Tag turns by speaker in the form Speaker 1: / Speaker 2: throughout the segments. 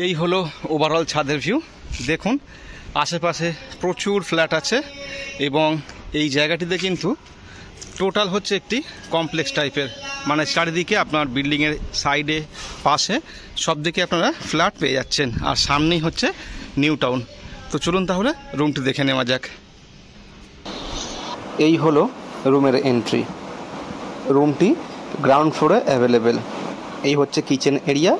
Speaker 1: এই হলো ওভারঅল ছাদের ভিউ। দেখুন আশেপাশে প্রচুর ফ্ল্যাট আছে এবং এই জায়গাটিতে কিন্তু টোটাল হচ্ছে একটি কমপ্লেক্স টাইপের, মানে চারিদিকে আপনার বিল্ডিংয়ের সাইডে পাশে সব দিকে আপনারা ফ্ল্যাট পেয়ে যাচ্ছেন, আর সামনেই হচ্ছে নিউ টাউন। তো চলুন তাহলে রুমটি দেখে নেওয়া যাক। এই হলো রুমের এন্ট্রি। রুমটি গ্রাউন্ড ফ্লোরে অ্যাভেলেবেল। এই হচ্ছে কিচেন এরিয়া,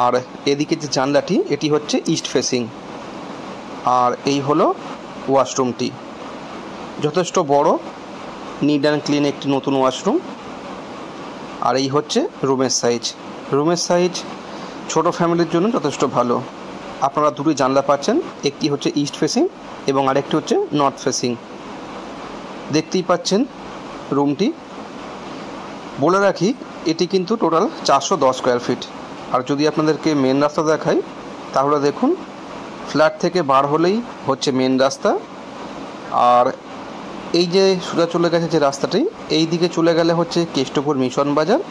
Speaker 1: আর এদিকে যে জানলাটি এটি হচ্ছে ইস্ট ফেসিং। আর এই হলো ওয়াশরুমটি, যথেষ্ট বড়, নিট অ্যান্ড ক্লিন একটি নতুন ওয়াশরুম। আর এই হচ্ছে রুমের সাইজ। রুমের সাইজ ছোট ফ্যামিলির জন্য যথেষ্ট ভালো। আপনারা দুটি জানলা পাচ্ছেন, একটি হচ্ছে ইস্ট ফেসিং এবং আরেকটি হচ্ছে নর্থ ফেসিং। দেখতেই পাচ্ছেন রুমটি। বলে রাখি এটি কিন্তু টোটাল 410 স্কোয়ার ফিট। আর যদি আপনাদেরকে মেন রাস্তা দেখাই তাহলে দেখুন, ফ্ল্যাট থেকে বার হলেই হচ্ছে মেন রাস্তা। আর এই যে সোজা চলে গেছে যে রাস্তাটি, এই দিকে চলে গেলে হচ্ছে কেষ্টপুর মিশন বাজার,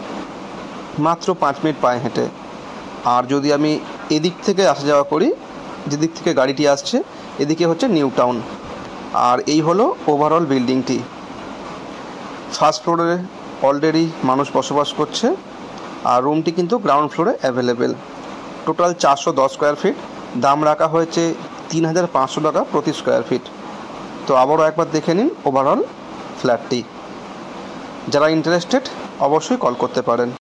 Speaker 1: মাত্র 5 মিনিট পায়ে হেঁটে। আর যদি আমি এদিক থেকে আসা যাওয়া করি, যেদিক থেকে গাড়িটি আসছে, এদিকে হচ্ছে নিউ টাউন। আর এই হলো ওভারঅল বিল্ডিংটি। ফার্স্ট ফ্লোরে অলরেডি মানুষ বসবাস করছে, আর রুমটি কিন্তু গ্রাউন্ড ফ্লোরে অ্যাভেলেবেল। টোটাল 410 স্কোয়ার ফিট, দাম রাখা হয়েছে 3500 টাকা প্রতি স্কোয়ার ফিট। তো আবারও একবার দেখে নিন ওভারঅল ফ্ল্যাটটি। যারা ইন্টারেস্টেড অবশ্যই কল করতে পারেন।